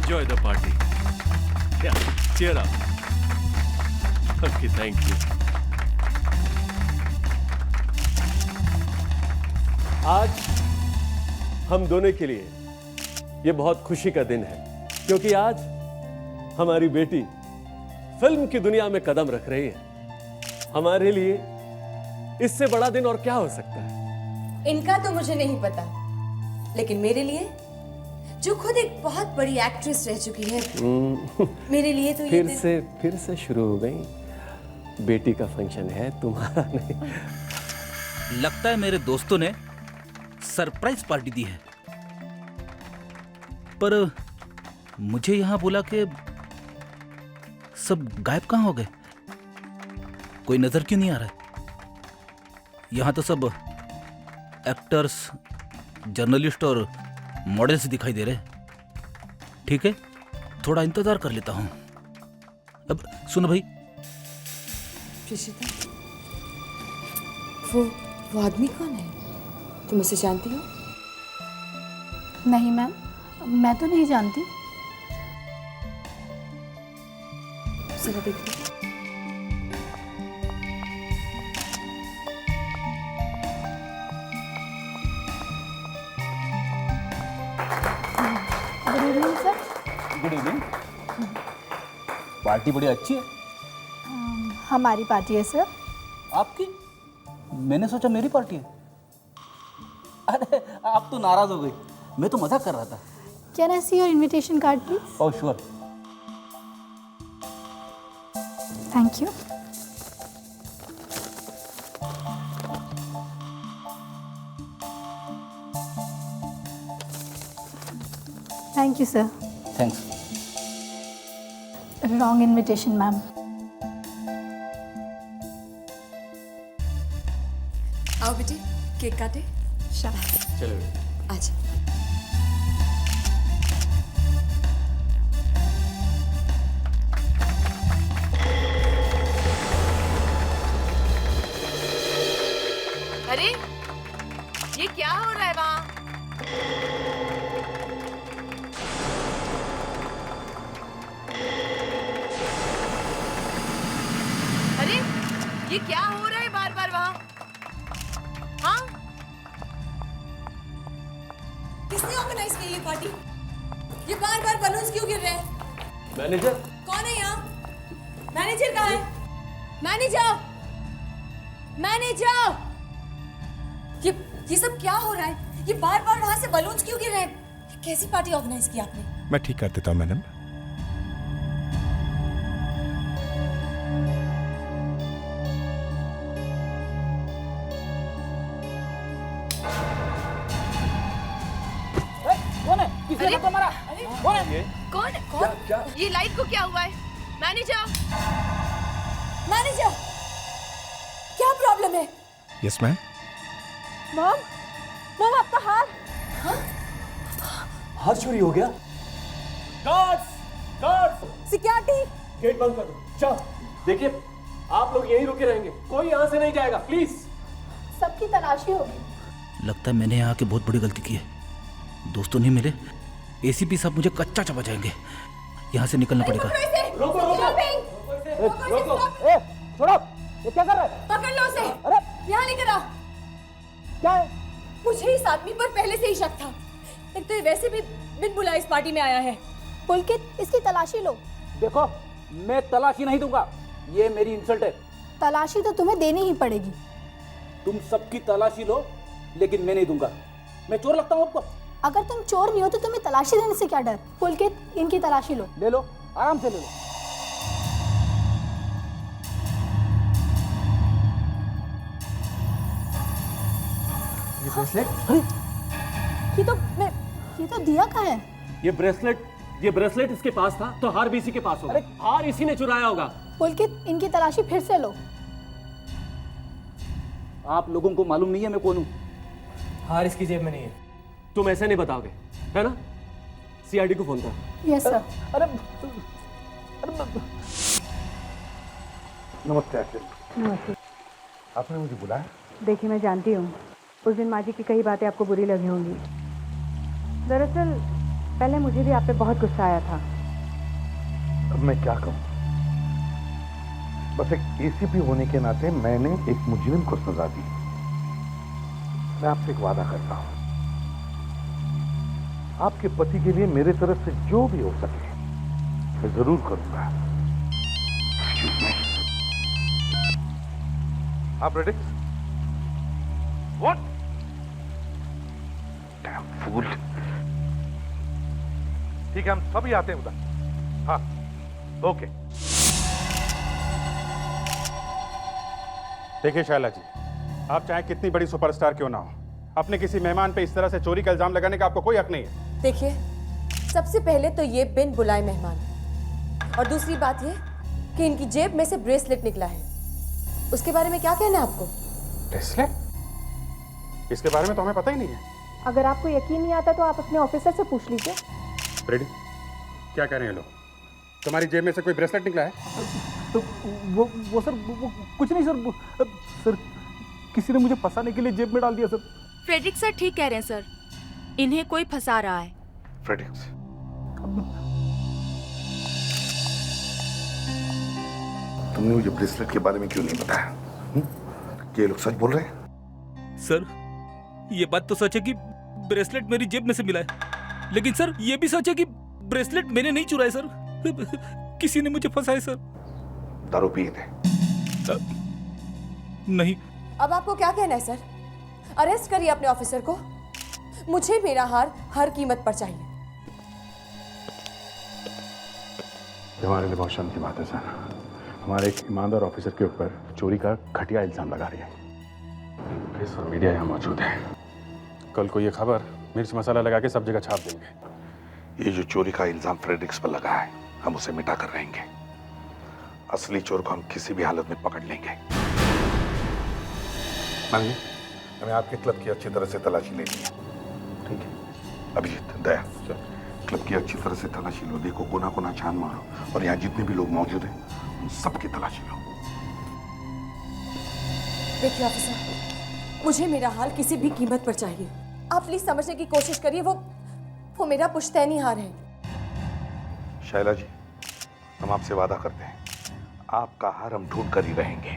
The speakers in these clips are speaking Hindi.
enjoy the party. Yeah, cheer up. Okay, thank you. आज हम दोनों के लिए ये बहुत खुशी का दिन है, क्योंकि आज हमारी बेटी फिल्म की दुनिया में कदम रख रही है। हमारे लिए इससे बड़ा दिन और क्या हो सकता है? इनका तो मुझे नहीं पता, लेकिन मेरे लिए, जो खुद एक बहुत बड़ी एक्ट्रेस रह चुकी है, मेरे लिए तो ये फिर से शुरू हो गई। बेटी का फंक्शन है, तुम्हारा नहीं। लगता है मेरे दोस्तों ने सरप्राइज पार्टी दी है, पर मुझे यहां बोला कि सब गायब कहां हो गए? कोई नजर क्यों नहीं आ रहा है? यहां तो सब एक्टर्स, जर्नलिस्ट और मॉडल्स दिखाई दे रहे। ठीक है, थोड़ा इंतजार कर लेता हूं। अब सुनो भाई। प्रीशिता, वो आदमी कौन है? तुम उसे जानती हो? नहीं मैम, मैं तो नहीं जानती। जरा देखो। Good evening sir. Good evening. Party बड़ी अच्छी है। हमारी पार्टी है सर। आपकी? मैंने सोचा मेरी पार्टी है। अरे आप तो नाराज हो गई, मैं तो मजाक कर रहा था। Can I see your invitation card please? Oh sure. Thank you. Thank you sir. Thanks. Wrong invitation ma'am. आओ बेटी, केक काटे। चलो अच्छा। अरे ये क्या हो रहा है वहाँ? अरे ये क्या हो रहा है बार बार वहाँ? हाँ? किसने ऑर्गेनाइज की ये पार्टी? ये बार बार बलून्स क्यों गिर रहे हैं? मैनेजर। कौन है यहाँ? मैनेजर कहाँ है? मैनेजर! मैनेजर! ये सब क्या हो रहा है? ये बार बार वहां से बलून्स क्यों गिर रहे हैं? कैसी पार्टी ऑर्गेनाइज की आपने? मैं ठीक कर देता हूँ मैडम। कौन है? किसने अरे? धक्का मारा? कौन है? कौन? ये लाइट को क्या हुआ है? मैनेजर! मैनेजर! क्या प्रॉब्लम है? Yes ma'am. मॉम आपका हार। हाथ चोरी हो गया। गार्ड्स! गार्ड्स! सिक्योरिटी! गेट बंद कर दो। चल, देखिए आप लोग यहीं रुके रहेंगे, कोई यहाँ से नहीं जाएगा, प्लीज। सबकी तलाशी होगी। लगता है मैंने यहाँ के बहुत बड़ी गलती की है। दोस्तों नहीं मिले, एसीपी साहब मुझे कच्चा चबा जाएंगे। यहाँ से निकलना पड़ेगा। रोको रोको रोको। छोड़ो, ये क्या कर रहा है? पकड़ लो उसे। अरे यहाँ लेकर आओ। क्या है? मुझे इस आदमी पर पहले से ही शक था। एक तो ये वैसे भी बिन बुलाए इस पार्टी में आया है। पुलकित, इसकी तलाशी लो। देखो, मैं तलाशी नहीं दूंगा, ये मेरी इंसल्ट है। तलाशी तो तुम्हें देनी ही पड़ेगी। तुम सबकी तलाशी लो, लेकिन मैं नहीं दूंगा। मैं चोर लगता हूँ आपको? अगर तुम चोर नहीं हो तो तुम्हें तलाशी देने से क्या डर? पुलकित, इनकी तलाशी लो। ले लो, आराम से ले लो। ये ब्रेसलेट? ये तो दिया का है। ये ब्रेसलेट इसके पास था, तो हार भी इसी के पास होगा। हार इसी ने चुराया होगा। पुलकित, इनकी तलाशी फिर से लो। आप लोगों को मालूम नहीं है मैं कौन हूँ? हार इसकी जेब में नहीं है। तुम ऐसे नहीं बताओगे, है ना? सीआईडी को फोन कर। Yes sir. अरे नमस्ते आशीष। नमस्ते। आपने मुझे बुलाया? देखिए, मैं जानती हूँ उस दिन माँ जी की कई बातें आपको बुरी लगी होंगी। दरअसल पहले मुझे भी आप पे बहुत गुस्सा आया था। अब मैं क्या कहूं? बस एक एसीपी होने के नाते मैंने एक मुजरिम को सजा दी। मैं आपसे एक वादा करता हूं, आपके पति के लिए मेरे तरफ से जो भी हो सके मैं जरूर करूंगा। Excuse me. आप रेडी? What? Damn fool. ठीक है, हम सभी आते हैं उधर। हाँ, ओके। देखिए शैला जी, आप चाहे कितनी बड़ी सुपरस्टार क्यों ना हो, अपने किसी मेहमान पे इस तरह से चोरी का इल्जाम लगाने का आपको कोई हक नहीं है। देखिए, सबसे पहले तो ये बिन बुलाए मेहमान, और दूसरी बात ये कि इनकी जेब में से ब्रेसलेट निकला है। उसके बारे में क्या कहना है आपको? ब्रेसलेट? इसके बारे में तो हमें पता ही नहीं है। अगर आपको यकीन नहीं आता तो आप अपने ऑफिसर से पूछ लीजिए। रेडी? क्या कह रहे हैं लोग? तुम्हारी जेब में से कोई ब्रेसलेट निकला है? तो वो सर, वो कुछ नहीं सर। सर, किसी ने मुझे फंसाने के लिए जेब में डाल दिया सर। फ्रेडरिक सर ठीक कह रहे हैं सर, इन्हें कोई फंसा रहा है। फ्रेडरिक्स, तुमने मुझे ब्रेसलेट के बारे में क्यों नहीं बताया? ये लोग सच बोल रहे हैं? सर, ये बात तो सच है कि ब्रेसलेट मेरी जेब में से मिला है, लेकिन सर ये भी सच है कि ब्रेसलेट मैंने नहीं चुराया सर। किसी ने मुझे फंसाया सर। दारू पिए थे? नहीं। अब आपको क्या कहना है सर? अरेस्ट करिए अपने ऑफिसर को। मुझे मेरा हार हर कीमत पर चाहिए। हमारे लिए बहुत शर्म की बात है सर, हमारे एक ईमानदार ऑफिसर के ऊपर चोरी का घटिया इल्जाम लगा रही है। प्रेस और मीडिया यहाँ मौजूद है, कल को ये खबर मिर्च मसाला लगा के सब जगह छाप देंगे। ये जो चोरी का इल्जाम फ्रेडरिक्स पर लगा है, हम उसे मिटा कर रहेंगे। असली चोर को हम किसी भी हालत में पकड़ लेंगे। हमें आपके क्लब की अच्छी तरह से तलाशी लेनी है, ठीक है? अभिजीत, दया, क्लब की अच्छी तरह से तलाशी लो। देखो, कोना कोना छान मारो, और यहाँ जितने भी लोग मौजूद हैं उन सबकी तलाशी लो। देखिए ऑफिसर, मुझे मेरा हाल किसी भी कीमत पर चाहिए। आप प्लीज समझने की कोशिश करिए, वो मेरा पुश्तैनी हार है। शैला जी, हम आपसे वादा करते हैं, आपका हार हम ढूंढ कर ही रहेंगे।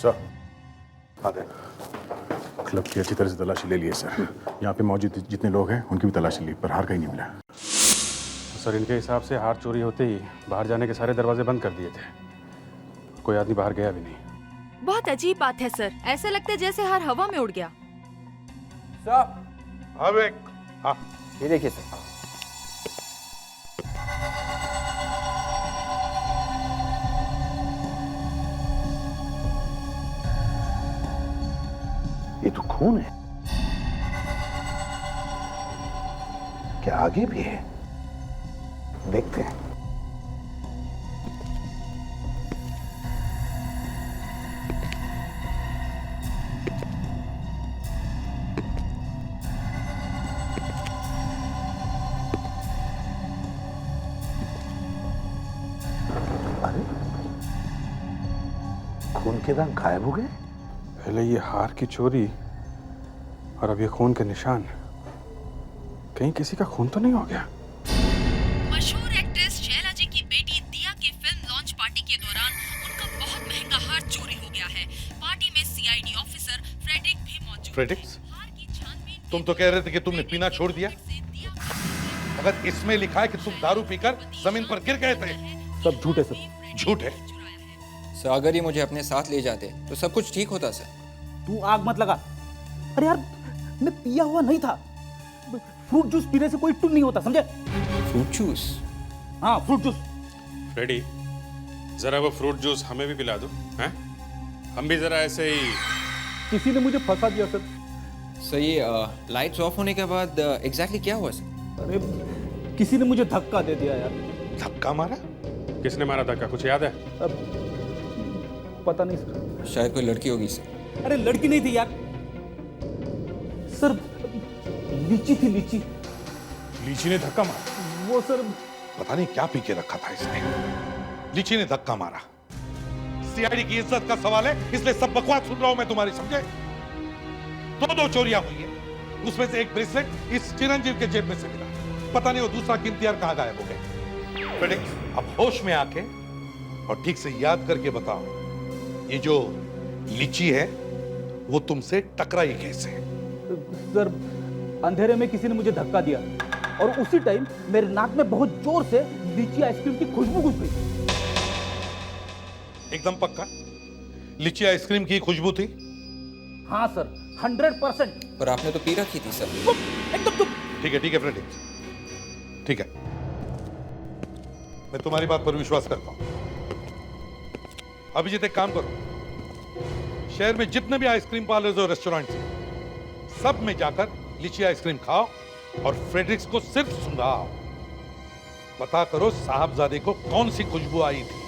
सर, क्लब की अच्छी तरह से तलाशी ले लिए सर। यहाँ पे मौजूद जितने लोग हैं उनकी भी तलाशी ली, पर हार कहीं नहीं मिला। सर, इनके हिसाब से हार चोरी होते ही बाहर जाने के सारे दरवाजे बंद कर दिए थे, कोई आदमी बाहर गया भी नहीं। बहुत अजीब बात है सर, ऐसा लगता है जैसे हार हवा में उड़ गया। अब एक, हाँ, ये देखिए सर। ये तो खून है। क्या आगे भी है? देखते हैं। अरे, खून के रंग गायब हो गए। पहले ये हार की चोरी और अब ये खून के निशान, कहीं किसी का खून तो नहीं हो गया? मशहूर एक्ट्रेस शैला जी की बेटी दिया की फिल्म लॉन्च पार्टी के दौरान उनका बहुत महंगा हार चोरी हो गया है। पार्टी में सीआईडी ऑफिसर फ्रेडरिक भी मौजूद है। फ्रेडरिक्स, हार की छानबीन तुम तो कह रहे थे कि तुमने पीना छोड़ दिया। अगर इसमें लिखा है कि तुम दारू पीकर जमीन पर गिर गए थे, सब झूठ है सर। झूठ है। सर, अगर ये मुझे अपने साथ ले जाते तो सब कुछ ठीक होता सर। तू आग मत लगा। अरे यार, मैं पिया हुआ नहीं था। फ्रूट जूस पीने से कोई टुन नहीं होता, समझे? Fruit juice? हाँ, फ्रूट जूस। फ्रेडी, जरा वो फ्रूट जूस हमें भी पिला दो, हैं? हम भी जरा ऐसे ही। किसी ने मुझे फंसा दिया सर। सर, ये लाइट्स ऑफ होने के बाद एग्जैक्टली क्या हुआ सर? अरे, किसी ने मुझे धक्का दे दिया यार। धक्का मारा? किसने मारा धक्का, कुछ याद है? अब पता नहीं सर। शायद कोई लड़की होगी सर। अरे लड़की नहीं थी यार सर, लीची थी, लीची। लीची ने धक्का मारा? वो सर, पता नहीं क्या पी के रखा था इसने। लीची ने धक्का मारा। सीआईडी की इज्जत का सवाल है, इसलिए सब बकवास सुन रहा हूं मैं तुम्हारी, समझे? दो चोरियां हुई है, उसमें से एक ब्रेसलेट इस चिरंजीव के जेब में से मिला। पता नहीं वो दूसरा कीमती हार कहाँ गायब हो गया। फ्रेडरिक्स, अब होश में आके और ठीक से याद करके बताओ, ये जो लीची है वो तुमसे टकराई कैसे? सर, अंधेरे में किसी ने मुझे धक्का दिया और उसी टाइम मेरे नाक में बहुत जोर से लीची आइसक्रीम की खुशबू घुस गई। एकदम पक्का लीची आइसक्रीम की खुशबू थी? हाँ सर, 100%। पर आपने तो पी रखी थी सर। एकदम चुप। ठीक है फ्रेडरिक्स, ठीक है, मैं तुम्हारी बात पर विश्वास करता हूं। अभिजीत, एक काम करो, शहर में जितने भी आइसक्रीम पार्लर्स और रेस्टोरेंट्स हैं, सब में जाकर लीची आइसक्रीम खाओ और फ्रेडरिक्स को सिर्फ सुंघाओ। पता करो साहबजादे को कौन सी खुशबू आई थी।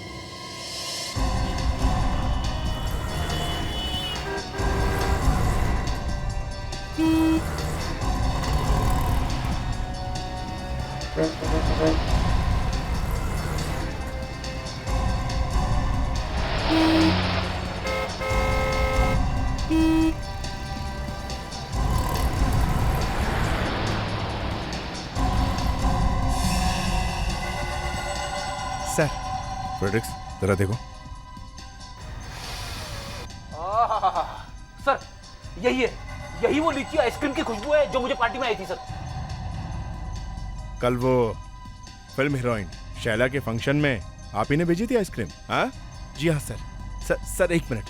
सर, फ्रेडरिक्स जरा देखो। सर, यही वो लीची आइसक्रीम की खुशबू है जो मुझे पार्टी में आई थी सर। कल वो फिल्म हीरोइन शैला के फंक्शन में आप ही ने भेजी थी आइसक्रीम? हाँ जी हाँ सर। सर एक मिनट,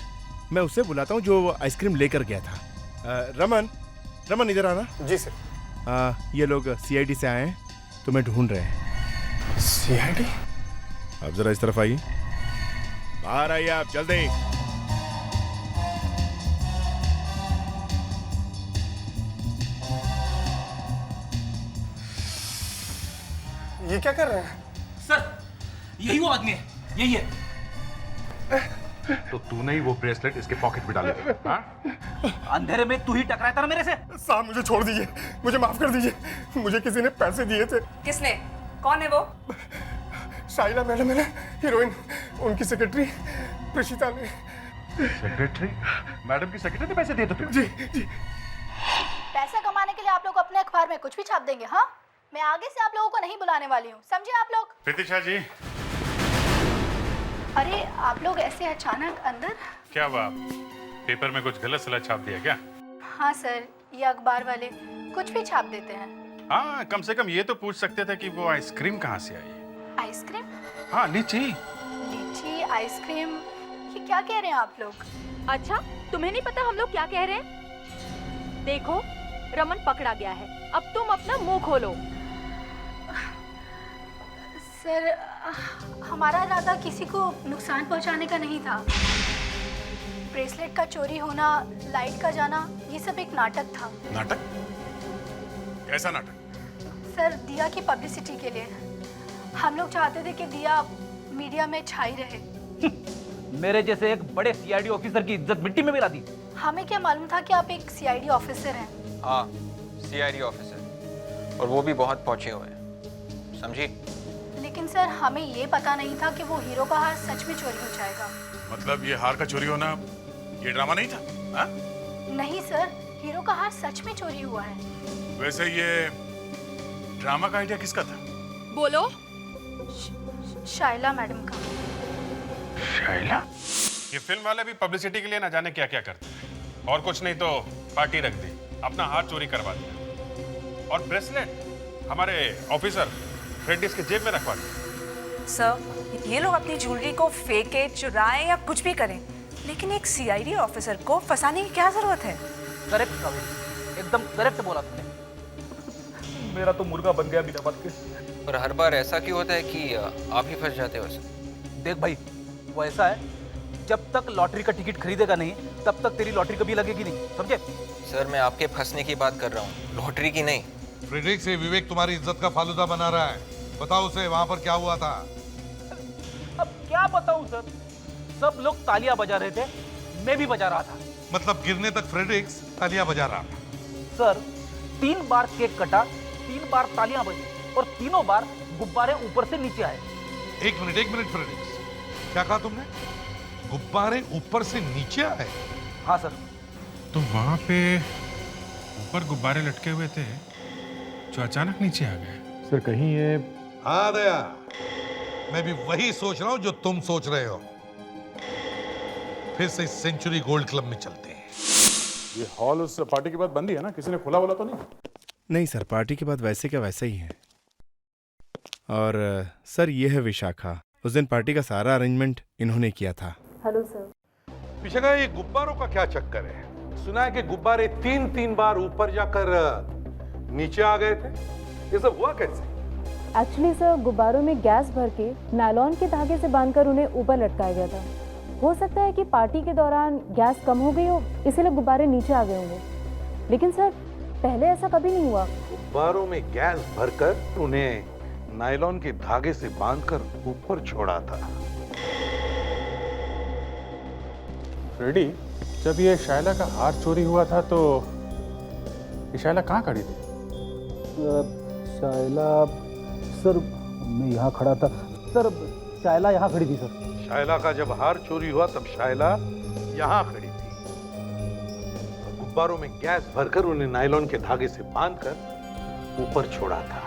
मैं उसे बुलाता हूँ जो आइसक्रीम लेकर गया था। रमन इधर आना। जी सर। ये लोग सीआईडी से आए हैं, तुम्हें ढूंढ रहे हैं। सीआईडी? आप जरा इस तरफ आइए, बाहर आइए आप जल्दी। ये क्या कर रहे हैं? सर, यही वो आदमी है, यही है। तो तूने ही वो ब्रेसलेट इसके पॉकेट में डाले थे? हाँ? अंधेरे में तू ही टकराया था ना मेरे से। साहब मुझे छोड़ दीजिए, मुझे माफ कर दीजिए, मुझे किसी ने पैसे दिए थे। किसने? कौन है वो? शाइला मैडम है ना, हीरोइन, उनकी सेक्रेटरी प्रशिता ने। सेक्रेटरी? मैडम की सेक्रेटरी ने पैसे दिए थे? जी जी। पैसा कमाने के लिए आप लोग अपने अखबार में कुछ भी छाप देंगे? हाँ, मैं आगे से आप लोगों को नहीं बुलाने वाली हूँ, समझे आप लोग? प्रतीक्षा जी। अरे आप लोग ऐसे अचानक अंदर? क्या हुआ, पेपर में कुछ गलत सलत छाप दिया क्या? हाँ सर, ये अखबार वाले कुछ भी छाप देते हैं। हाँ, कम से कम ये तो पूछ सकते थे कि वो आइसक्रीम कहाँ से आई? आइसक्रीम? हाँ, लीची। लीची आइसक्रीम, ये क्या कह रहे हैं आप लोग? अच्छा, तुम्हें नहीं पता हम लोग क्या कह रहे हैं? देखो, रमन पकड़ा गया है, अब तुम अपना मुंह खोलो। सर, हमारा इरादा किसी को नुकसान पहुंचाने का नहीं था। ब्रेसलेट का चोरी होना, लाइट का जाना, ये सब एक नाटक था। नाटक? कैसा नाटक? सर, दिया की पब्लिसिटी के लिए हम लोग चाहते थे कि दिया मीडिया में छाई रहे। मेरे जैसे एक बड़े सीआईडी ऑफिसर की इज्जत मिट्टी में मिला दी। हमें क्या मालूम था कि आप एक सीआईडी ऑफिसर हैं। हाँ, सीआईडी ऑफिसर, और वो भी बहुत पहुंचे हुए हैं, समझी? लेकिन सर, हमें ये पता नहीं था कि वो हीरो का हार सच में चोरी हो जाएगा। मतलब ये हार का चोरी होना ये ड्रामा नहीं था? हाँ? नहीं सर, हीरो का हार सच में चोरी हुआ है। वैसे ये ड्रामा का आइडिया किसका था? बोलो। शाइला मैडम का। शाइला? ये फिल्म वाले भी पब्लिसिटी के लिए ना जाने क्या क्या करते हैं, और कुछ नहीं तो पार्टी रख दी, अपना हार चोरी करवा दिया, और ब्रेसलेट हमारे ऑफिसर फ्रेडरिक्स के जेब में रखवा दिया। सर, ये लोग अपनी ज्वेलरी को फेंके, चुराएं या कुछ भी करें, लेकिन एक सीआईडी ऑफिसर को फंसाने की क्या जरूरत है? करेक्ट कावेरी, एकदम करेक्ट बोला तुमने। मेरा तो मुर्गा बन गया बिना बात के। और हर बार ऐसा क्यों होता है कि आप ही फंस जाते हो वैसे? देख भाई, वो ऐसा है, जब तक लॉटरी का टिकट खरीदेगा नहीं तब तक तेरी लॉटरी कभी लगेगी नहीं, समझे? सर, मैं आपके फंसने की बात कर रहा हूँ, लॉटरी की नहीं। फ्रेडरिक्स, से विवेक तुम्हारी इज्जत का फालूदा बना रहा है, बताओ उसे वहां पर क्या हुआ था। अब क्या बताऊं सर, सब लोग तालियां बजा रहे थे, मैं भी बजा रहा था। मतलब गिरने तक फ्रेडरिक्स तालियां बजा रहा था? सर, 3 बार केक कटा, 3 बार तालियां बजी और तीनों बार गुब्बारे ऊपर से नीचे आए। एक मिनट फ्रेडरिक्स, क्या कहा तुमने? गुब्बारे ऊपर से नीचे आए? हाँ सर। तो वहां पे ऊपर गुब्बारे लटके हुए थे जो अचानक नीचे आ गए। सर कहीं ये हाँ दया, मैं भी वही सोच रहा हूँ जो तुम सोच रहे हो। फिर से सेंचुरी गोल्ड क्लब में चलते हैं। ये हॉल उस पार्टी के बाद बंद ही है ना? किसी ने खोला बोला तो नहीं? नहीं सर, पार्टी के बाद वैसे क्या वैसे ही है। और सर ये है विशाखा। उस दिन पार्टी का सारा अरेंजमेंट इन्होंने किया था। Hello sir. विशाखा, ये गुब्बारों का क्या चक्कर है? सुना है कि गुब्बारे 3-3 बार ऊपर जाकर नीचे आ गए थे। ये सब हुआ कैसे? एक्चुअली सर, गुब्बारों में गैस भर के नायलॉन के धागे से बांधकर उन्हें ऊपर लटकाया गया था। हो सकता है कि पार्टी के दौरान गैस कम हो गई हो, इसीलिए गुब्बारे नीचे आ गए होंगे। लेकिन सर, पहले ऐसा कभी नहीं हुआ। गुब्बारों में गैस भरकर उन्हें नायलॉन के धागे से बांधकर ऊपर छोड़ा था। फ्रेडी, जब ये शायला का हार चोरी हुआ था तो ये शायला कहाँ खड़ी थी? शायला सर, मैं यहाँ खड़ा था सर। शायला यहाँ खड़ी थी सर। शायला का जब हार चोरी हुआ तब शायला यहाँ खड़ी थी। गुब्बारों में गैस भरकर उन्हें नायलॉन के धागे से बांधकर ऊपर छोड़ा था।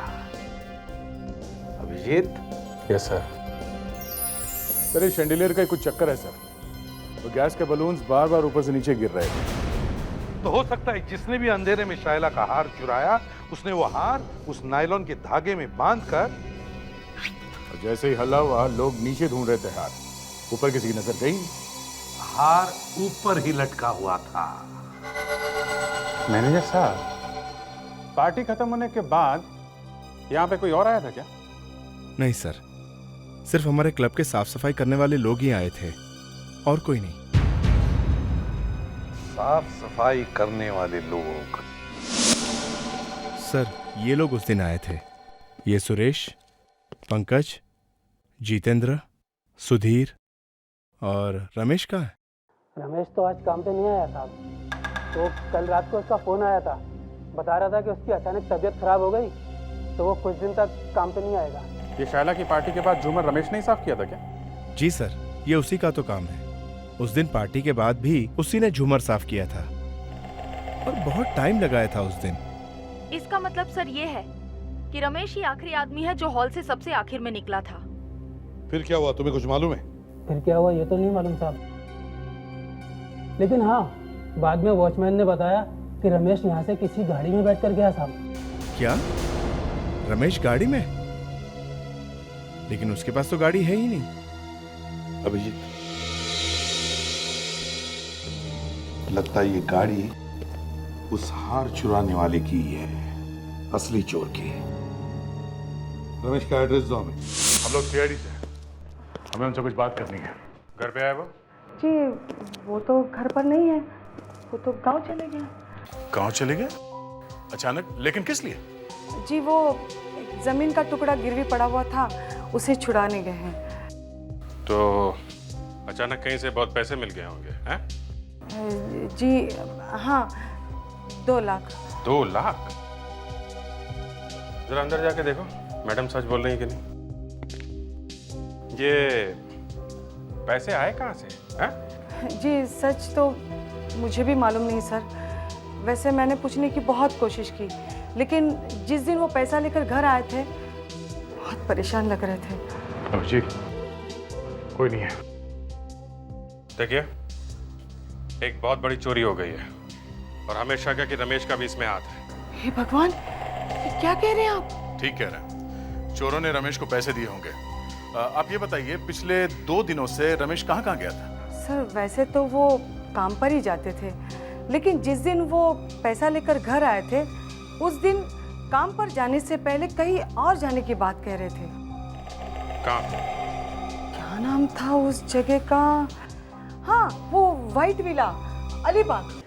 अभिजीत? Yes sir. सर ये शैंडिलियर का कुछ चक्कर है सर। तो गैस के बलून्स बार बार ऊपर से नीचे गिर रहे थे। तो हो सकता है जिसने भी अंधेरे में शायला का हार चुराया, उसने वो हार उस नायलॉन के धागे में बांधकर, और जैसे ही हल्ला हुआ लोग नीचे ढूंढ रहे थे हार। ऊपर किसी की नजर गई? हार ऊपर ही लटका हुआ था। मैनेजर साहब, पार्टी खत्म होने के बाद यहाँ पे कोई और आया था क्या? नहीं सर, सिर्फ हमारे क्लब के साफ सफाई करने वाले लोग ही आए थे, और कोई नहीं। साफ सफाई करने वाले लोग? सर ये लोग उस दिन आए थे। ये सुरेश, पंकज, जितेंद्र, सुधीर और रमेश का है। रमेश तो आज काम पे नहीं आया साहब। तो कल रात को उसका फोन आया था, बता रहा था कि उसकी अचानक तबीयत खराब हो गई, तो वो कुछ दिन तक काम पे नहीं आएगा। ये शायला की पार्टी के बाद झूमर रमेश ने ही साफ किया था क्या? जी सर, ये उसी का तो काम है। उस दिन पार्टी के बाद भी उसी ने झूमर साफ किया था, और बहुत टाइम लगाया था उस दिन। इसका मतलब सर ये है कि रमेश ही आखिरी आदमी है जो हॉल से सबसे आखिर में निकला था। फिर क्या हुआ, तुम्हें कुछ मालूम है? फिर क्या हुआ ये तो नहीं मालूम साहब, लेकिन हाँ, बाद में वॉचमैन ने बताया कि रमेश यहाँ से किसी गाड़ी में बैठकर गया साहब। क्या? रमेश गाड़ी में? लेकिन उसके पास तो गाड़ी है ही नहीं। अभिजीत, लगता है ये गाड़ी उस हार चुराने वाले की ही है, असली चोर की। रमेश का एड्रेस दो हमें। हम लोग सीआईडी से, हमें उनसे कुछ बात करनी है। घर पे आए वो? जी वो तो घर पर नहीं है, वो तो गांव चले गए। गांव चले गए अचानक? लेकिन किस लिए? जी वो जमीन का टुकड़ा गिरवी पड़ा हुआ था, उसे छुड़ाने गए हैं। तो अचानक कहीं से बहुत पैसे मिल गए होंगे हैं? जी हाँ, 2 लाख। 2 लाख? जरा अंदर जाके देखो, मैडम सच बोल रही है कि नहीं। ये पैसे आए कहाँ से हैं? जी सच तो मुझे भी मालूम नहीं सर। वैसे मैंने पूछने की बहुत कोशिश की, लेकिन जिस दिन वो पैसा लेकर घर आए थे बहुत परेशान लग रहे थे। अभिजीत, कोई नहीं है। देखिए, एक बहुत बड़ी चोरी हो गई है, और हमेशा क्या कि रमेश का भी इसमें हाथ है। हे भगवान, ये क्या कह रहे हैं आप? ठीक कह रहे हैं। चोरों ने रमेश को पैसे दिए होंगे। आप ये बताइए, पिछले 2 दिनों से रमेश कहाँ कहाँ गया था? सर वैसे तो वो काम पर ही जाते थे, लेकिन जिस दिन वो पैसा लेकर घर आए थे उस दिन काम पर जाने से पहले कहीं और जाने की बात कह रहे थे। कहाँ? क्या नाम था उस जगह का? हाँ, वो white villa, Alibaug.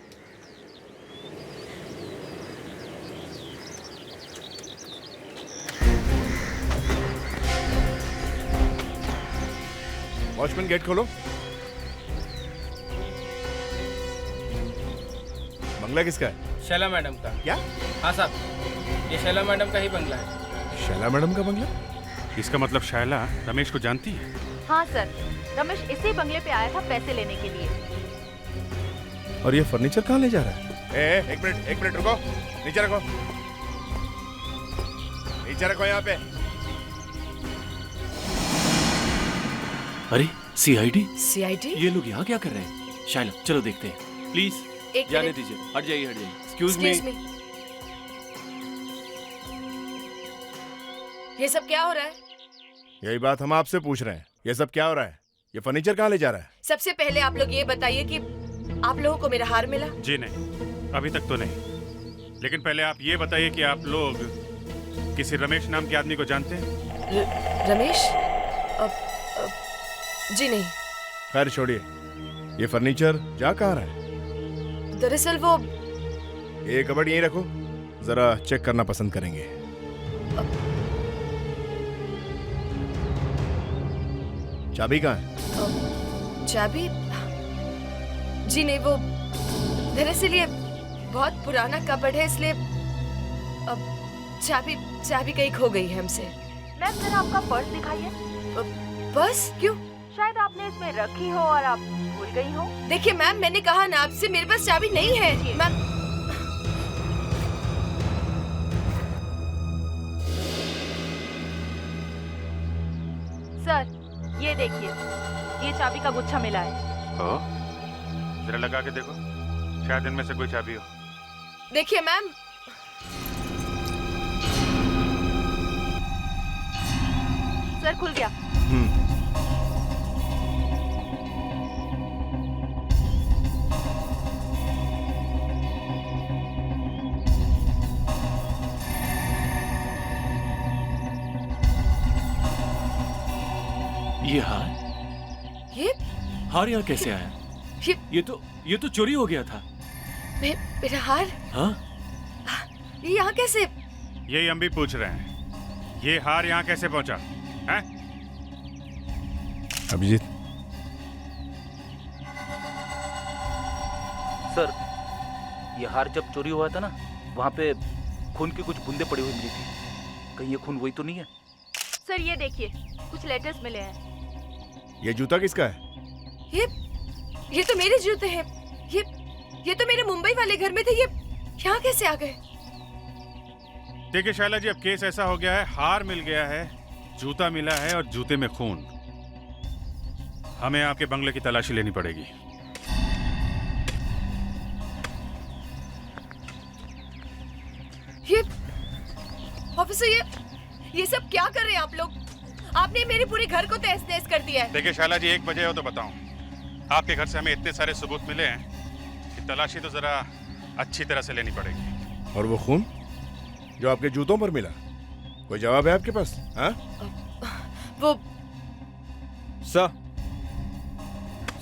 Watchman gate खोलो। बंगला किसका है? शैला मैडम का। क्या? हाँ साहब, ये शैला मैडम का ही बंगला है। शैला मैडम का बंगला? इसका मतलब शैला रमेश को जानती है? हाँ सर, रमेश इसी बंगले पे आया था पैसे लेने के लिए। और ये फर्नीचर कहाँ ले जा रहा है? एक मिनट रुको, नीचे रखो, नीचे रखो यहाँ पे। अरे सीआईडी सीआईडी? ये लोग यहाँ क्या कर रहे हैं? शाइला चलो देखते हैं, प्लीज जाने दीजिए। हट जाइए हट जाइए। Excuse me. ये सब क्या हो रहा है? यही बात हम आपसे पूछ रहे हैं, ये सब क्या हो रहा है? ये फर्नीचर कहाँ ले जा रहा है? सबसे पहले आप लोग ये बताइए कि आप लोगों को मेरा हार मिला? जी नहीं, अभी तक तो नहीं। लेकिन पहले आप ये बताइए कि आप लोग किसी रमेश नाम के आदमी को जानते हैं? रमेश? जी नहीं। खैर छोड़िए, ये फर्नीचर जा कहाँ रहा है? दरअसल वो ये कबर्ड यहीं रखो, जरा चेक करना पसंद करेंगे। चाबी कहाँ है? चाबी? जी नहीं, वो दरअसल ये बहुत पुराना कबर्ड है, इसलिए अब चाबी कहीं खो गई है हमसे। मैम जरा आपका पर्स दिखाइए। पर्स? क्यों? शायद आपने इसमें रखी हो और आप भूल गई हो। देखिए मैम, मैंने कहा ना आपसे, मेरे पास चाबी नहीं है मैम। सर ये देखिए, ये चाबी का गुच्छा मिला है। जरा लगा के देखो, शायद इनमें से कोई चाबी हो। देखिए मैम, सर खुल गया। ये हार यहाँ कैसे आया? ये तो चोरी हो गया था। मेरा हार? हाँ? ये यहाँ कैसे? यही हम भी पूछ रहे हैं, ये हार यहाँ कैसे पहुंचा है? अभिजीत, सर ये हार जब चोरी हुआ था ना, वहाँ पे खून की कुछ बूंदें पड़ी हुई मिली थी। कहीं ये खून वही तो नहीं है? सर ये देखिए, कुछ लेटर्स मिले हैं। ये जूता किसका है? ये तो मेरे जूते हैं। ये तो मेरे मुंबई वाले घर में थे। ये यहाँ कैसे आ गए? देखिए शाइला जी, अब केस ऐसा हो गया है, हार मिल गया है, जूता मिला है और जूते में खून। हमें आपके बंगले की तलाशी लेनी पड़ेगी। ऑफिसर, ये सब क्या कर रहे हैं आप लोग? आपने मेरे पूरे घर को तहस नहस कर दिया है। देखिए शाइला जी, 1 बजे हो तो बताऊं, आपके घर से हमें इतने सारे सबूत मिले हैं कि तलाशी तो जरा अच्छी तरह से लेनी पड़ेगी। और वो खून जो आपके जूतों पर मिला, कोई जवाब है आपके पास? हाँ? वो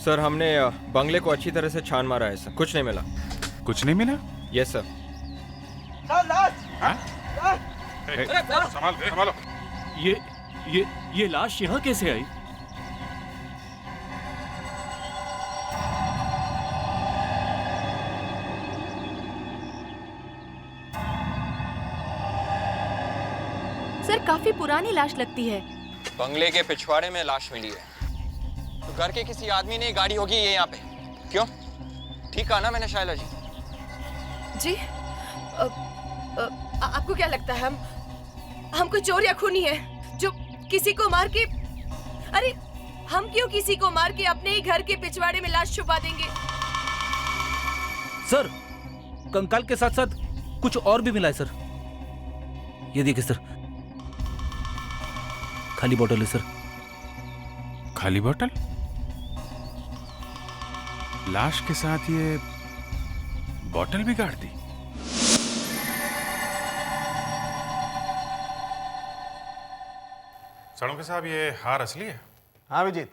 सर हमने बंगले को अच्छी तरह से छान मारा है सर, कुछ नहीं मिला। कुछ नहीं मिला? Yes sir. संभालो। ये लाश यहाँ कैसे आई? सर काफी पुरानी लाश लगती है। बंगले के पिछवाड़े में लाश मिली है, तो घर के किसी आदमी ने गाड़ी होगी ये यहाँ पे। क्यों? ठीक कहा ना मैंने शाइला जी? जी आपको क्या लगता है हम कोई चोर या खूनी है जो किसी को मार के? अरे हम क्यों किसी को मार के अपने ही घर के पिछवाड़े में लाश छुपा देंगे? सर कंकाल के साथ साथ कुछ और भी मिला है सर। ये देखिए सर, खाली बोतल है सर। खाली बोतल? लाश के साथ ये बोतल भी गाड़ दी? सड़ों साहब, ये हार असली है? हाँ विजीत,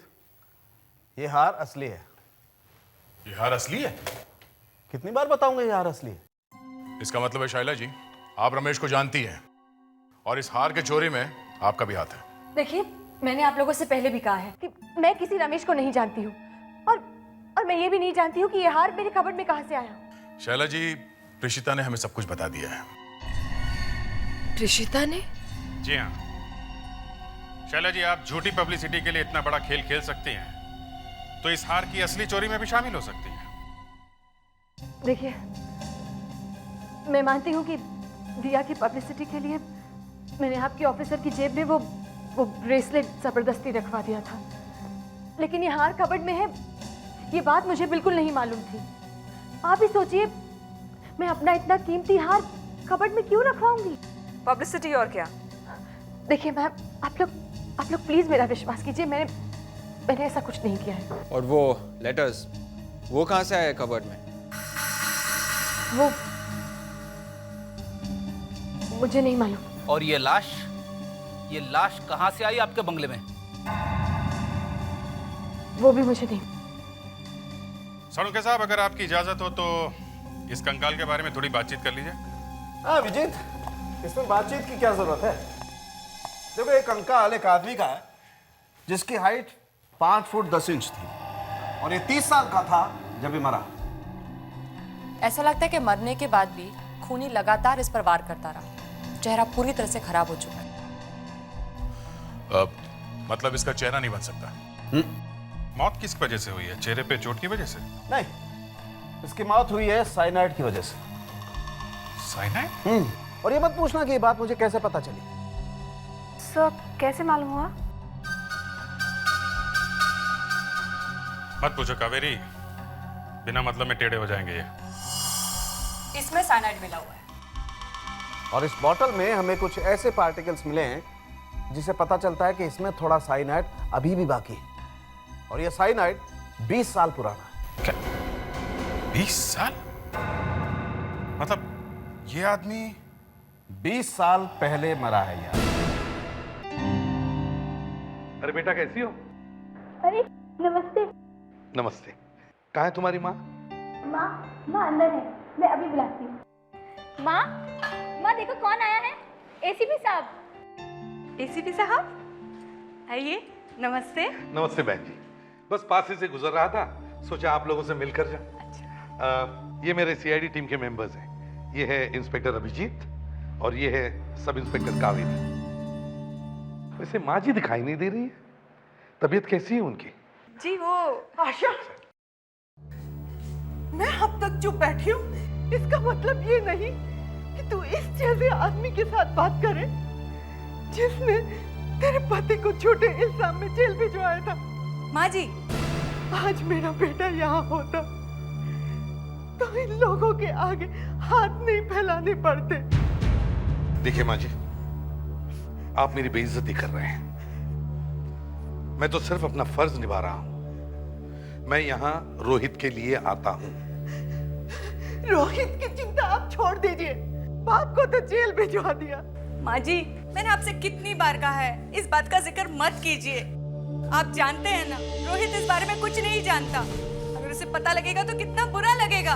ये हार असली है। ये हार असली है? कितनी बार बताऊंगा ये हार असली है? इसका मतलब है शाइला जी, आप रमेश को जानती हैं और इस हार के चोरी में आपका भी हाथ है। देखिए, मैंने आप लोगों से पहले भी कहा है कि मैं किसी रमेश को नहीं जानती हूँ, और मैं ये भी नहीं जानती हूँ कि ये हार मेरे कबर्ड में कहाँ से आया। शाइला जी, प्रीशिता ने हमें सब कुछ बता दिया है। प्रीशिता ने? जी हाँ शाइला जी, आप झूठी पब्लिसिटी के लिए इतना बड़ा खेल खेल सकती हैं, तो इस हार की असली चोरी में भी शामिल हो सकती हैं। देखिए, मैं मानती हूँ कि दिया की पब्लिसिटी के लिए मैंने आपके ऑफिसर की जेब में वो ब्रेसलेट जबरदस्ती रखवा दिया था, लेकिन ये हार कबर्ड में है, ये बात मुझे बिल्कुल नहीं मालूम थी। आप ही सोचिए, मैं अपना इतना कीमती हार कबर्ड में क्यों रखवाऊंगी? पब्लिसिटी और क्या? देखिए मैम, आप लोग प्लीज मेरा विश्वास कीजिए, मैंने ऐसा कुछ नहीं किया है। और वो लेटर्स, वो कहाँ से आया कबर्ड में? वो मुझे नहीं मालूम। और ये लाश कहाँ से आई आपके बंगले में? वो भी मुझे नहीं। सालुंके साहब, अगर आपकी इजाजत हो तो इस कंकाल के बारे में थोड़ी बातचीत कर लीजिए। हाँ विजीत, इसमें बातचीत की क्या जरूरत है? देखो, एक कंकाल एक आदमी का है जिसकी हाइट 5 फुट 10 इंच थी और ये 30 साल का था जब ये मरा। ऐसा लगता है कि मरने के बाद भी खूनी लगातार इस पर वार करता रहा। चेहरा पूरी तरह से खराब हो चुका है। मतलब इसका चेहरा नहीं बन सकता। मौत किस वजह से हुई है? चेहरे पे चोट की वजह से? नहीं, इसकी मौत हुई है साइनाइड की वजह से। साइनाइड? और ये मत पूछना कि ये बात मुझे कैसे पता चली। सर, कैसे मालूम हुआ? मत पूछो कावेरी, बिना मतलब में टेढ़े हो जाएंगे ये। इसमें साइनाइड मिला हुआ है और इस बोतल में हमें कुछ ऐसे पार्टिकल्स मिले हैं जिसे पता चलता है कि इसमें थोड़ा साइनाइड अभी भी बाकी है। और ये साइनाइड 20 साल पुराना है। क्या? 20 साल? मतलब ये आदमी 20 साल पहले मरा है यार। अरे बेटा, कैसी हो? अरे नमस्ते। नमस्ते। कहाँ है तुम्हारी माँ? माँ अंदर है, मैं अभी बुलाती हूँ। माँ देखो कौन आया है। एसीपी साहब। एसीपी साहब, आइए। नमस्ते। नमस्ते बहन जी, बस पास ही से गुजर रहा था, सोचा आप लोगों से मिलकर जाऊं। अच्छा। ये मेरे सीआईडी टीम के मेंबर्स हैं। ये है इंस्पेक्टर अभिजीत और ये है सब इंस्पेक्टर कावेरी। वैसे माँ जी दिखाई नहीं दे रही है, तबीयत कैसी है उनकी? जी वो आशा, मैं अब तक चुप बैठी हूँ, इसका मतलब ये नहीं कि तू इस जैसे आदमी के साथ बात करे जिसने तेरे पति को झूठे इल्जाम में जेल भिजवाया था। माँ जी, आज मेरा बेटा यहाँ होता तो इन लोगों के आगे हाथ नहीं फैलाने पड़ते। देखिए माँ जी, आप मेरी बेइज्जती कर रहे हैं। मैं तो सिर्फ अपना फर्ज निभा रहा हूं। मैं यहाँ रोहित के लिए आता हूँ। रोहित की चिंता आप छोड़ दीजिए, बाप को तो जेल भिजवा दिया। माँ जी, मैंने आपसे कितनी बार कहा है इस बात का जिक्र मत कीजिए। आप जानते हैं ना, रोहित इस बारे में कुछ नहीं जानता। अगर उसे पता लगेगा तो कितना बुरा लगेगा।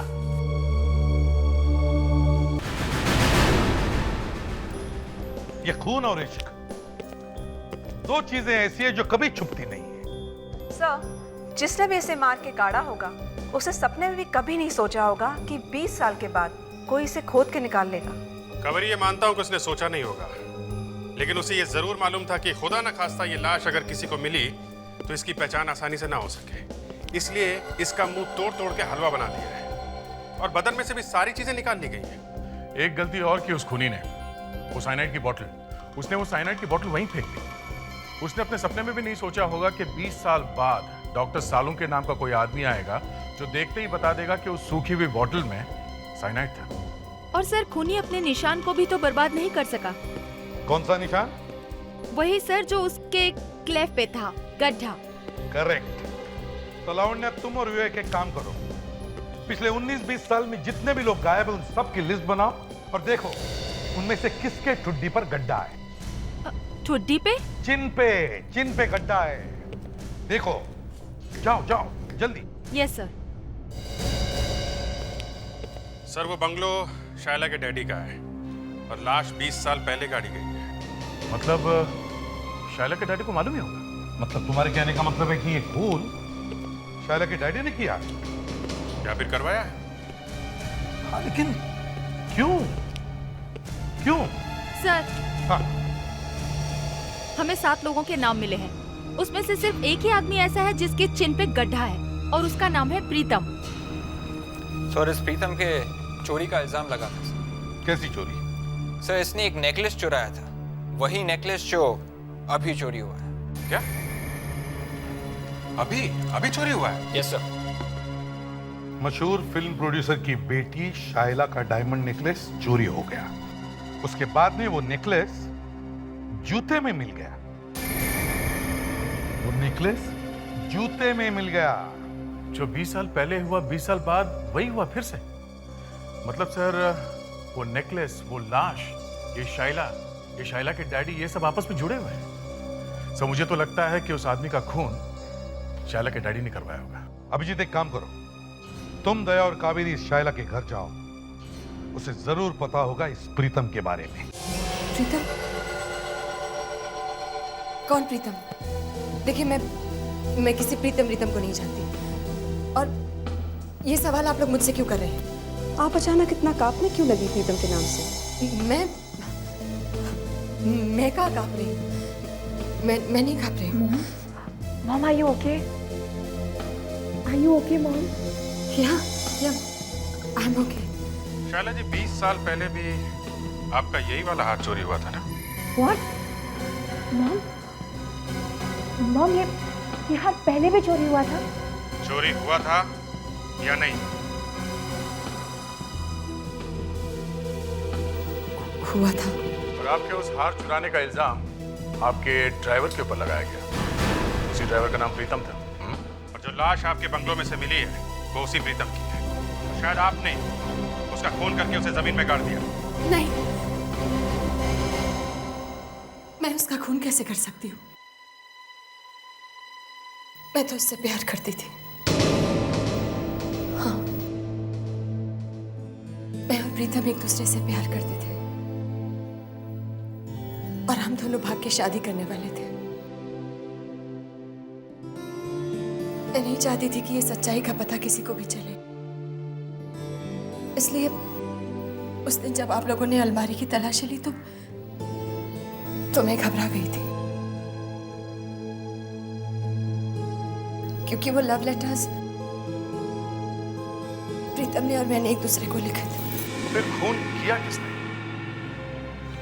ये खून और इश्क, दो चीजें ऐसी है जो कभी छुपती नहीं है। सर, जिसने भी इसे मार के गाड़ा होगा, उसे सपने में भी कभी नहीं सोचा होगा कि 20 साल के बाद कोई इसे खोद के निकाल लेगा। कावेरी, ये मानता हूं कि उसने सोचा नहीं होगा, लेकिन उसे ये जरूर मालूम था कि खुदा न खास्ता ये लाश अगर किसी को मिली तो इसकी पहचान आसानी से ना हो सके। इसलिए इसका मुंह तोड़ तोड़ के हलवा बना दिया है और बदन में से भी सारी चीजें निकाल ली गई है। एक गलती और की उस खूनी ने, वो साइनाइड की बोतल, उसने वो साइनाइड की बोतल वहीं फेंक दी। उसने अपने सपने में भी नहीं सोचा होगा कि 20 साल बाद डॉक्टर सालुंके के नाम का कोई आदमी आएगा जो देखते ही बता देगा कि उस सूखी हुई बोतल में साइनाइड था। और सर, खूनी अपने निशान को भी तो बर्बाद नहीं कर सका। कौन सा निशान? वही सर जो उसके क्लेफ पे था, गड्ढा। करेक्ट। तो लावण्य, तुम और विवेक एक काम करो, पिछले 19-20 साल में जितने भी लोग गायब हैं उन सब की लिस्ट बनाओ और देखो उनमें से किसके ठुड्डी पर गड्ढा है। ठुड्डी पे? चिन पे गड्ढा है। देखो, जाओ जाओ जल्दी। Yes sir. सर, वो बंगलो शायला के डैडी का है और लाश 20 साल पहले गाड़ी गई है। मतलब शायला के डैडी को मालूम ही होगा। मतलब तुम्हारे कहने का मतलब है कि ये खून शायला के डैडी ने किया या फिर करवाया है? हाँ, लेकिन क्यों? सर, हाँ, हमें 7 लोगों के नाम मिले हैं। उसमें से सिर्फ एक ही आदमी ऐसा है जिसके चिन पे गड्ढा है और उसका नाम है प्रीतम। सर, इस प्रीतम के चोरी का इल्जाम लगा था। कैसी चोरी? सर इसने एक नेकलेस चुराया था, वही नेकलेस जो अभी चोरी हुआ है। क्या? अभी चोरी हुआ है? Yes sir. मशहूर फिल्म प्रोड्यूसर की बेटी शाइला का डायमंड नेकलेस चोरी हो गया। उसके बाद में वो नेकलेस जूते में मिल गया। वो नेकलेस जूते में मिल गया। जो 20 साल पहले हुआ 20 साल बाद वही हुआ फिर से? मतलब सर वो नेकलेस, वो लाश, ये शाइला के डैडी, ये सब आपस में जुड़े हुए हैं। सर मुझे तो लगता है कि उस आदमी का खून शाइला के डैडी ने करवाया होगा। अभिजीत एक काम करो, तुम दया और कावेरी इस शाइला के घर जाओ, उसे जरूर पता होगा इस प्रीतम के बारे में। प्रीतम? कौन प्रीतम? देखिए मैं किसी प्रीतम को नहीं जानती। और ये सवाल आप लोग मुझसे क्यों कर रहे हैं? आप अचानक इतना कांपने क्यों लगी प्रीतम के नाम से? मैं कहाँ कांप रही हूँ? मैं नहीं कांप रही हूँ। Mom are you okay? Are you okay mom? या आई एम ओके। शाइला जी 20 साल पहले भी आपका यही वाला हाथ चोरी हुआ था ना? व्हाट? मॉम ये हाथ पहले भी चोरी हुआ था? चोरी हुआ था या नहीं? हुआ था। और आपके उस हार चुराने का इल्जाम आपके ड्राइवर के ऊपर लगाया गया। उसी ड्राइवर का नाम प्रीतम था। और जो लाश आपके बंगलों में से मिली है वो उसी प्रीतम की है। और शायद आपने उसका खून करके उसे जमीन में गाड़ दिया। नहीं, मैं उसका खून कैसे कर सकती हूँ? मैं तो उससे प्यार करती थी। हाँ, मैं और प्रीतम एक दूसरे से प्यार करते थे और हम दोनों भाग के शादी करने वाले थे। मैं नहीं चाहती थी कि ये सच्चाई का पता किसी को भी चले, इसलिए उस दिन जब आप लोगों ने अलमारी की तलाशी ली तो मैं घबरा गई थी, क्योंकि वो लव लेटर्स प्रीतम ने और मैंने एक दूसरे को लिखे थे। फिर खून किया किसने?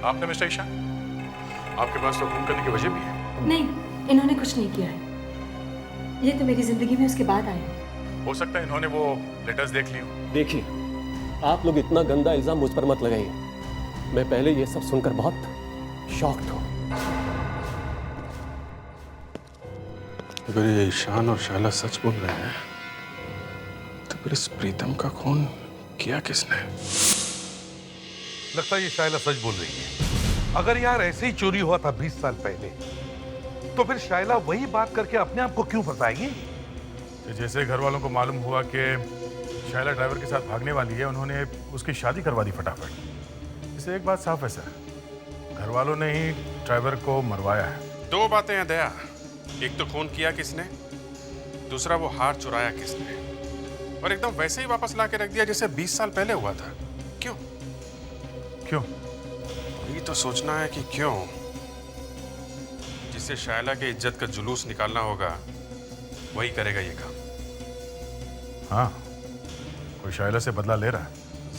आपने मिस्टर ईशा? आपके पास तो खून करने की वजह भी है। नहीं, इन्होंने कुछ नहीं किया है। ये तो मेरी जिंदगी में उसके बाद आए। हो सकता है इन्होंने वो लेटर्स देख ली हो। देखिए, आप लोग इतना गंदा इल्जाम मुझ पर मत लगाइए। मैं पहले ये सब सुनकर बहुत शॉक्ड हूँ। अगर ये ईशान और शाइला सच बोल रहे हैं तो फिर इस प्रीतम का खून किया किसने? लगता है ये शाइला सच बोल रही है। अगर यार ऐसे ही चोरी हुआ था 20 साल पहले, तो फिर शाइला वही बात करके अपने आप को क्यों फंसाएगी? तो जैसे घर वालों को मालूम हुआ कि शाइला ड्राइवर के साथ भागने वाली है, उन्होंने उसकी शादी करवा दी फटाफट। इससे एक बात साफ है सर, घर वालों ने ही ड्राइवर को मरवाया है। दो बातें हैं दया, एक तो खून किया किसने, दूसरा वो हार चुराया किसने, और एकदम वैसे ही वापस ला के रख दिया जैसे 20 साल पहले हुआ था। क्यों? ये तो सोचना है कि क्यों। जिससे शाइला के इज्जत का जुलूस निकालना होगा वही करेगा ये काम। हाँ, कोई शाइला से बदला ले रहा है।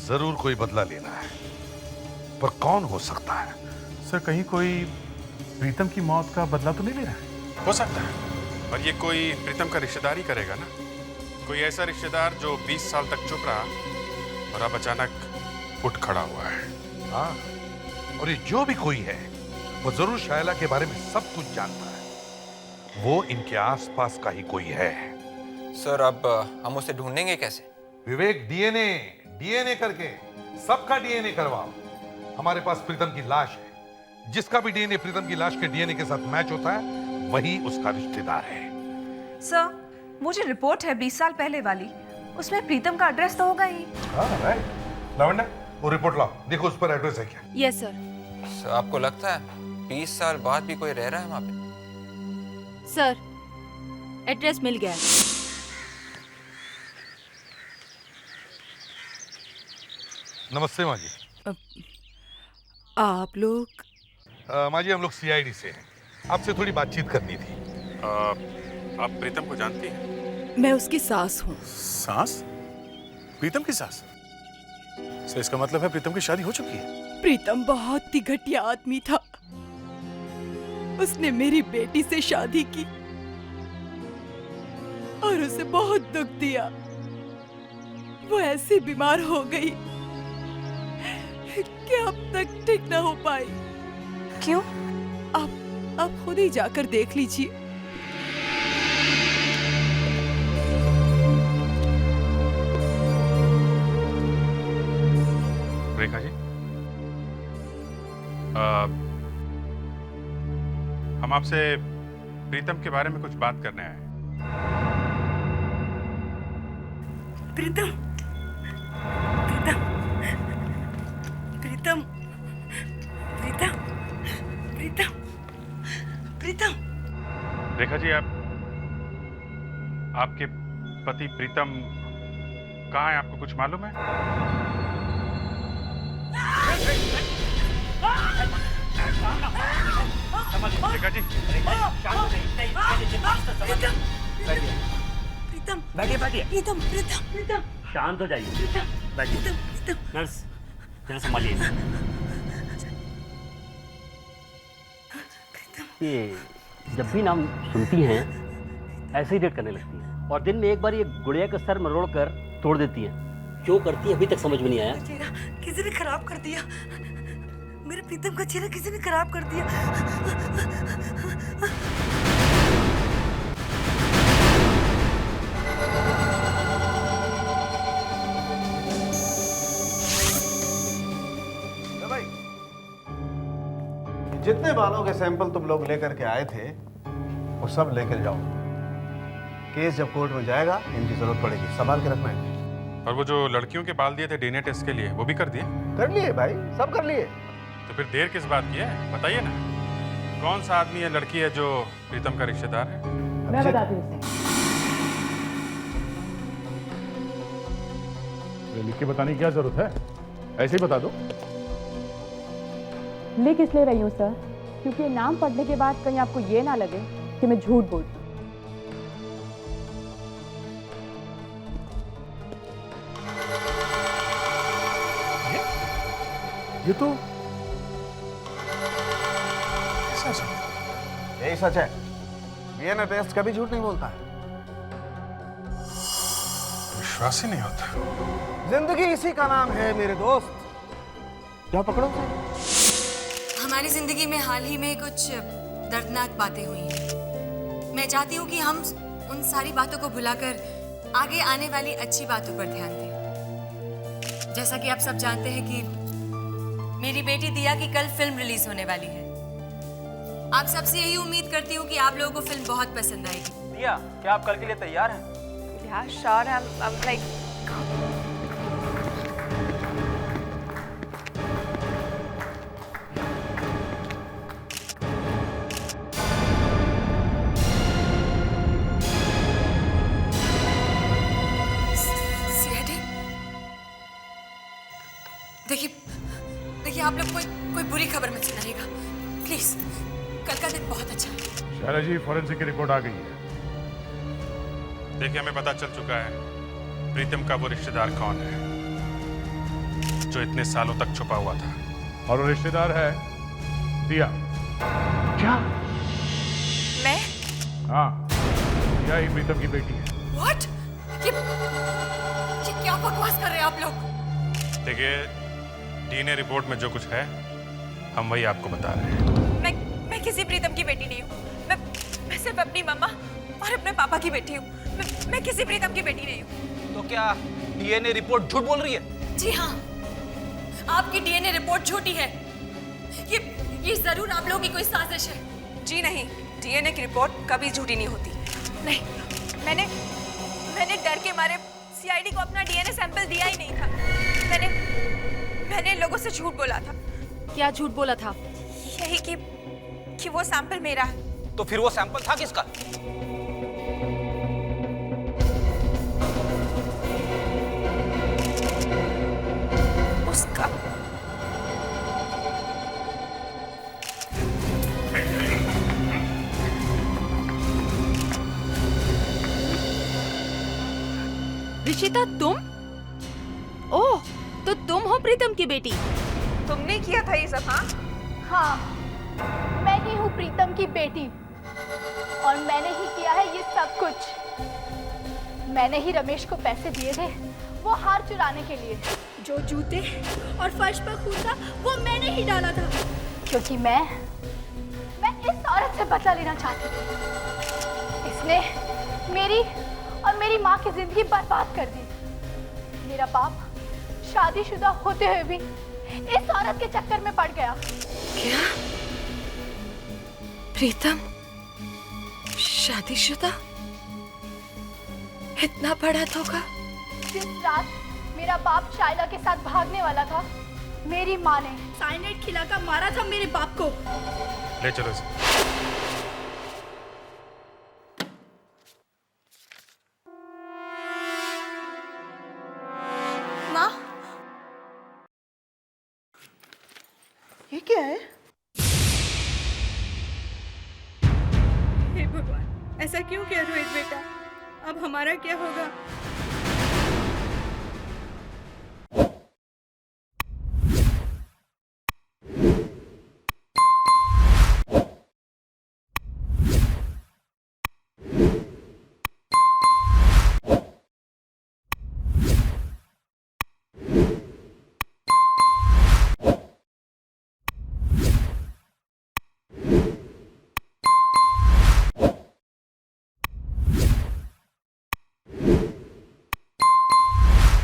जरूर कोई बदला लेना है, पर कौन हो सकता है? सर कहीं कोई प्रीतम की मौत का बदला तो नहीं ले रहा है? हो सकता है, पर ये कोई प्रीतम का रिश्तेदार ही करेगा ना। कोई ऐसा रिश्तेदार जो 20 साल तक चुप रहा और अब अचानक उठ खड़ा हुआ है। हाँ, और ये जो भी कोई है वो जरूर शाइला के बारे में सब कुछ जानता है। वो इनके आसपास का ही कोई है। सर अब हम उसे ढूंढेंगे कैसे? विवेक, डीएनए करके सबका डीएनए करवाओ। हमारे पास प्रीतम की लाश है, जिसका भी डीएनए प्रीतम की लाश के डीएनए के साथ मैच होता है वही उसका रिश्तेदार है। सर, वो जो रिपोर्ट है 20 साल पहले वाली, उसमें प्रीतम का एड्रेस तो होगा ही। हाँ, राइट। लावण्या, वो रिपोर्ट लाओ, देखो उस पर एड्रेस है क्या। Yes sir. सर आपको लगता है 20 साल बाद भी कोई रह रहा है वहाँ पे? सर, एड्रेस मिल गया। नमस्ते माँ जी। आप लोग? माँ जी, हम लोग सीआईडी से हैं, आपसे थोड़ी बातचीत करनी थी। आप प्रीतम को जानती हैं? मैं उसकी सास हूँ। सास? प्रीतम की सास? तो इसका मतलब है प्रीतम की शादी हो चुकी है? प्रीतम बहुत ही घटिया आदमी था। उसने मेरी बेटी से शादी की और उसे बहुत दुख दिया। वो ऐसी बीमार हो गई कि अब तक ठीक न हो पाई। क्यों? आप खुद ही जाकर देख लीजिए। रेखा जी, हम आपसे प्रीतम के बारे में कुछ बात करने आए हैं। प्रीतम, प्रीतम, प्रीतम, प्रीतम, प्रीतम, प्रीतम। रेखा जी, आपके पति प्रीतम कहाँ है, आपको कुछ मालूम है? रेखा जी, प्रीतम, बैठिए बैठिए। प्रीतम, प्रीतम, प्रीतम, शांत हो जाइए। बैठिए। नर्स, जरा संभालिए। ये जब भी नाम सुनती हैं ऐसे ही रेट करने लगती हैं और दिन में एक बार ये गुड़िया का सर मरोड़ कर तोड़ देती हैं। क्यों करती है अभी तक समझ में नहीं आया। चेहरा किसी ने खराब कर दिया। मेरे प्रीतम का चेहरा किसी ने खराब कर दिया। भाई, जितने बालों के सैंपल तुम लोग लेकर के आए थे वो सब लेकर जाओ। केस जब कोर्ट में जाएगा इनकी जरूरत पड़ेगी, संभाल के रखना है। और वो जो लड़कियों के बाल दिए थे डीएनए टेस्ट के लिए, वो भी कर दिए? कर लिए भाई, सब कर लिए। तो फिर देर किस बात की है, बताइए ना। कौन सा आदमी है, लड़की है जो प्रीतम का रिश्तेदार है? मैं बताती हूँ। लिख के बताने की क्या जरूरत है, ऐसे ही बता दो। लिख इसलिए रही हूँ सर, क्योंकि नाम पढ़ने के बाद कहीं आपको ये ना लगे कि मैं झूठ बोलती हूँ। ये तो यही सच है। डीएनए टेस्ट कभी झूठ नहीं बोलता है। विश्वास ही नहीं होता। जिंदगी इसी का नाम है मेरे दोस्त। क्या पकड़ो? हमारी जिंदगी में हाल ही में कुछ दर्दनाक बातें हुई हैं। मैं चाहती हूँ कि हम उन सारी बातों को भुलाकर आगे आने वाली अच्छी बातों पर ध्यान दें। जैसा कि आप सब जानते हैं कि मेरी बेटी दिया की कल फिल्म रिलीज होने वाली है। आप सबसे यही उम्मीद करती हूँ कि आप लोगों को फिल्म बहुत पसंद आएगी। दिया, क्या आप कल के लिए तैयार हैं? Yeah, sure. I'm like. CID, देखिए आप लोग कोई बुरी खबर मत सुनाइएगा प्लीज। कल का दिन बहुत अच्छा है। शैला जी, फॉरेंसिक की रिपोर्ट आ गई है। देखिए, हमें पता चल चुका है प्रीतम का वो रिश्तेदार कौन है जो इतने सालों तक छुपा हुआ था। और वो रिश्तेदार है दिया। क्या? मैं? हाँ, दिया ही प्रीतम की बेटी है। What? ये क्या बकवास कर रहे हैं आप लोग? देखिए, डीएनए रिपोर्ट में जो कुछ है हम वही आपको बता रहे हैं। मैं किसी प्रीतम की बेटी नहीं हूँ। मैं सिर्फ अपनी मम्मा और अपने पापा की बेटी हूँ। मैं किसी प्रीतम की बेटी नहीं हूँ। तो क्या डीएनए रिपोर्ट झूठ बोल रही है? जी हाँ, आपकी डीएनए रिपोर्ट झूठी है। ये जरूर आप लोगों की कोई साजिश है। जी नहीं, डीएनए की रिपोर्ट कभी झूठी नहीं होती। नहीं, मैंने डर के मारे सीआईडी को अपना डीएनए सैंपल दिया ही नहीं था। मैंने लोगों से झूठ बोला था। क्या झूठ बोला था? यही कि वो सैंपल मेरा है। तो फिर वो सैंपल था किसका? उसका। ऋषिता, तुम? ओह, तो तुम हो प्रीतम की बेटी। तुमने किया था ये सब? हाँ हाँ, मैं ही हूँ प्रीतम की बेटी और मैंने ही किया है ये सब कुछ। मैंने ही रमेश को पैसे दिए थे वो हार चुराने के लिए। जो जूते और फर्श पर खून था वो मैंने ही डाला था, क्योंकि मैं इस औरत से बदला लेना चाहती थी। इसने मेरी और मेरी माँ की जिंदगी बर्बाद कर दी। मेरा बाप शादीशुदा होते हुए भी इस औरत के चक्कर में पड़ गया। क्या? प्रीतम शादीशुदा? इतना बड़ा धोखा? जिस रात मेरा बाप शाइला के साथ भागने वाला था, मेरी माँ ने साइनाइड खिलाकर मारा था मेरे बाप को। ले चलो इसे। माँ, ये क्या है? हे भगवान, ऐसा क्यों किया रोहित बेटा? अब हमारा क्या होगा?